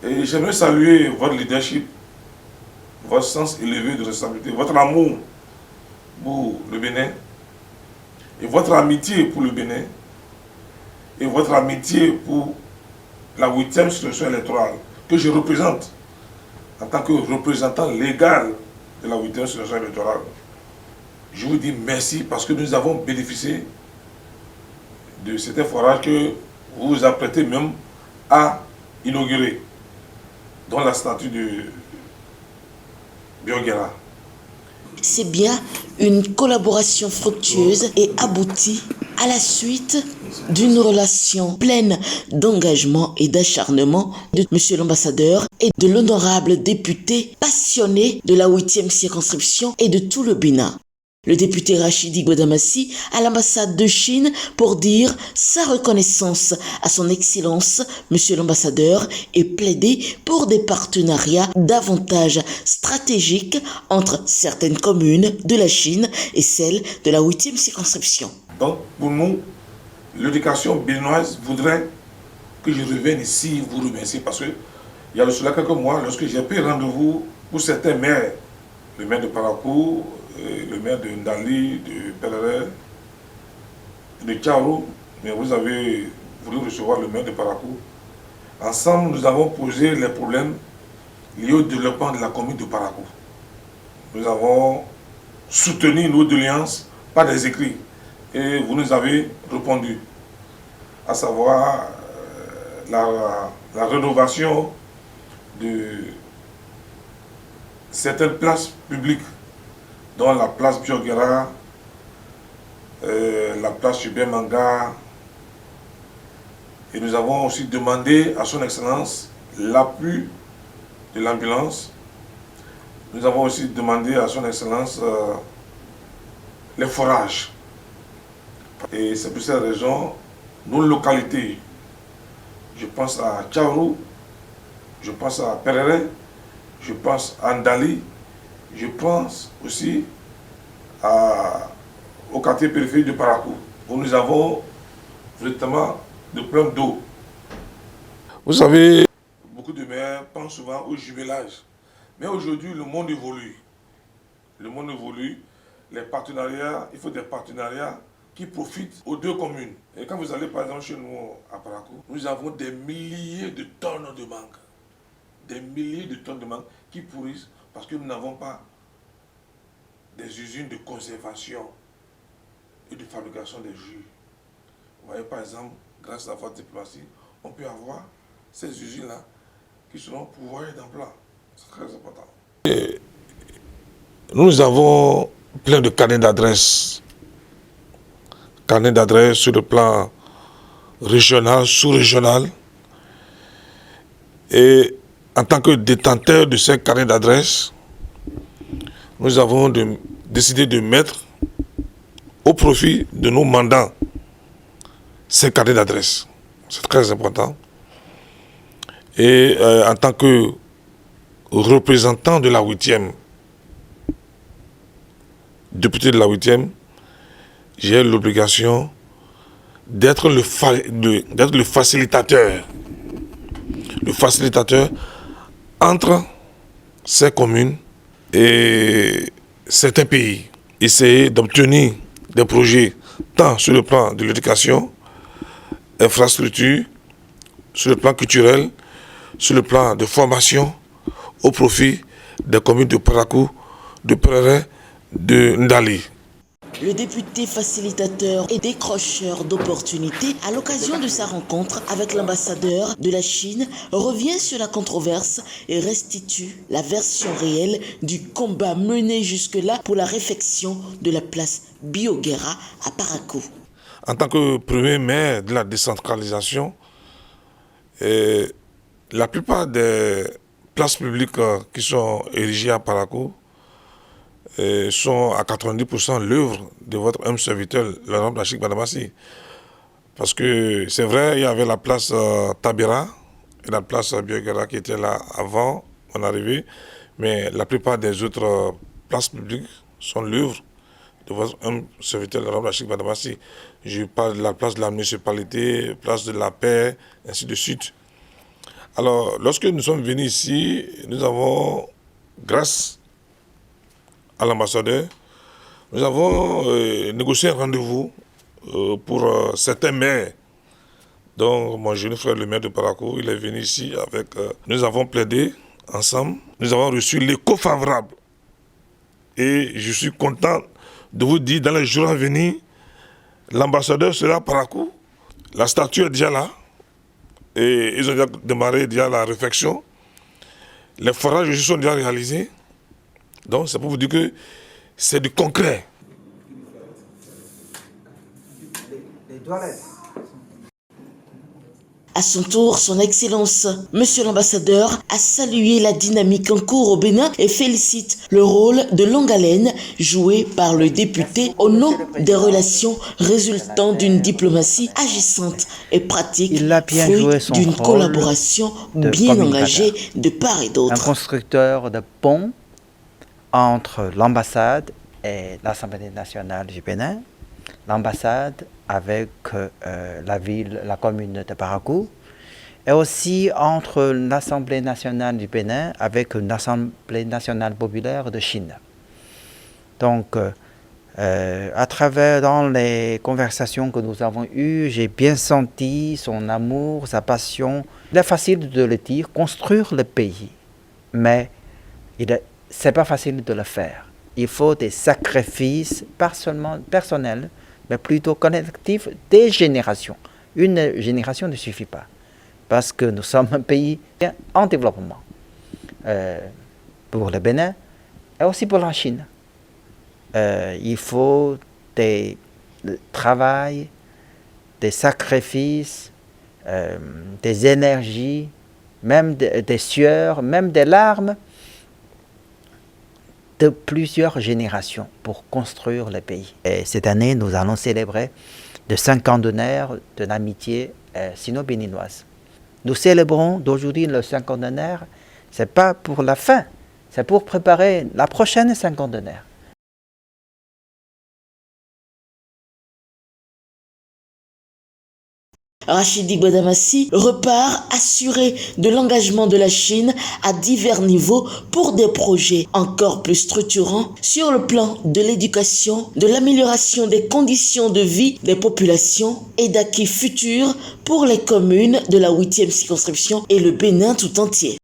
Et j'aimerais saluer votre leadership, votre sens élevé de responsabilité, votre amour pour le Bénin, et votre amitié pour le Bénin, et votre amitié pour la 8e situation électorale que je représente en tant que représentant légal de la 8e situation électorale. Je vous dis merci parce que nous avons bénéficié de cet forage que vous vous apprêtez même à inaugurer, dans la statue de Bioguera. C'est bien une collaboration fructueuse et aboutie à la suite d'une relation pleine d'engagement et d'acharnement de M. l'ambassadeur et de l'honorable député passionné de la 8e circonscription et de tout le Bénin. Le député Rachidi Goudamassi à l'ambassade de Chine pour dire sa reconnaissance à son excellence, monsieur l'ambassadeur, et plaider pour des partenariats davantage stratégiques entre certaines communes de la Chine et celles de la 8e circonscription. Donc, pour nous, l'éducation béninoise voudrait que je revienne ici vous remercier parce que il y a cela quelques mois, lorsque j'ai pris rendez-vous pour certains maires, le maire de Parakou, le maire de Ndali, de Perere, de Tcharo, mais vous avez voulu recevoir le maire de Parakou. Ensemble, nous avons posé les problèmes liés au développement de la commune de Parakou. Nous avons soutenu nos doléances par des écrits et vous nous avez répondu, à savoir la rénovation de certaines places publiques, dont la place Bioguera, la place Hubert Manga. Et nous avons aussi demandé à son Excellence l'appui de l'ambulance. Nous avons aussi demandé à son Excellence les forages. Et c'est pour cette raison, nos localités, je pense à Tchaourou, je pense à Perere, je pense à Ndali, je pense aussi au quartier périphérique de Parakou, où nous avons véritablement de problèmes d'eau. Vous savez, beaucoup de maires pensent souvent au jumelage. Mais aujourd'hui, le monde évolue. Le monde évolue. Les partenariats, il faut des partenariats qui profitent aux deux communes. Et quand vous allez par exemple chez nous à Parakou, nous avons des milliers de tonnes de mangue. Des milliers de tonnes de mangue qui pourrissent parce que nous n'avons pas des usines de conservation et de fabrication des jus. Vous voyez par exemple, grâce à votre diplomatie, on peut avoir ces usines-là qui seront pourvoyées d'emploi. C'est très important. Et nous avons plein de carnets d'adresses. Carnets d'adresses sur le plan régional, sous-régional. Et en tant que détenteur de ces carnets d'adresses, nous avons décidé de mettre au profit de nos mandants ces carnets d'adresses. C'est très important. Et en tant que représentant de la 8e, député de la 8e, j'ai l'obligation d'être le facilitateur entre ces communes et certains pays. Essayer d'obtenir des projets tant sur le plan de l'éducation, infrastructure, sur le plan culturel, sur le plan de formation, au profit des communes de Parakou, de Perere, de Ndali. Le député facilitateur et décrocheur d'opportunités, à l'occasion de sa rencontre avec l'ambassadeur de la Chine, revient sur la controverse et restitue la version réelle du combat mené jusque-là pour la réfection de la place Bioguera à Parakou. En tant que premier maire de la décentralisation, la plupart des places publiques qui sont érigées à Parakou sont à 90% l'œuvre de votre humble serviteur, l'honorable Rachidi Goudamassi. Parce que c'est vrai, il y avait la place Tabira et la place Bioguera qui étaient là avant mon arrivée, mais la plupart des autres places publiques sont l'œuvre de votre humble serviteur, l'honorable Rachidi Goudamassi. Je parle de la place de la municipalité, place de la paix, ainsi de suite. Alors, lorsque nous sommes venus ici, nous avons, grâce à l'ambassadeur, nous avons négocié un rendez-vous pour certains maires. Donc, mon jeune frère, le maire de Parakou, il est venu ici avec... nous avons plaidé ensemble. Nous avons reçu l'écho favorable. Et je suis content de vous dire, dans les jours à venir, l'ambassadeur sera à Parakou. La statue est déjà là. Et ils ont déjà démarré déjà la réflexion. Les forages aussi sont déjà réalisés. Donc, c'est pour vous dire que c'est du concret. Les toilettes. À son tour, son Excellence, Monsieur l'ambassadeur, a salué la dynamique en cours au Bénin et félicite le rôle de longue haleine joué par le député au nom des relations résultant d'une diplomatie agissante et pratique, fruit d'une collaboration bien engagée de part et d'autre. Un constructeur de ponts entre l'ambassade et l'Assemblée nationale du Bénin, l'ambassade avec la commune de Parakou, et aussi entre l'Assemblée nationale du Bénin avec l'Assemblée nationale populaire de Chine. Donc, à travers dans les conversations que nous avons eues, j'ai bien senti son amour, sa passion. Il est facile de le dire, construire le pays, mais c'est pas facile de le faire. Il faut des sacrifices, pas seulement personnels, mais plutôt collectifs, des générations. Une génération ne suffit pas, parce que nous sommes un pays en développement pour le Bénin et aussi pour la Chine. Il faut des travail, des sacrifices, des énergies, même des sueurs, même des larmes, de plusieurs générations pour construire le pays. Et cette année, nous allons célébrer le 50e de l'amitié sino-béninoise. Nous célébrons d'aujourd'hui le 50e, ce n'est pas pour la fin, c'est pour préparer la prochaine 50e. Rachidi Badamassi repart assuré de l'engagement de la Chine à divers niveaux pour des projets encore plus structurants sur le plan de l'éducation, de l'amélioration des conditions de vie des populations et d'acquis futurs pour les communes de la 8e circonscription et le Bénin tout entier.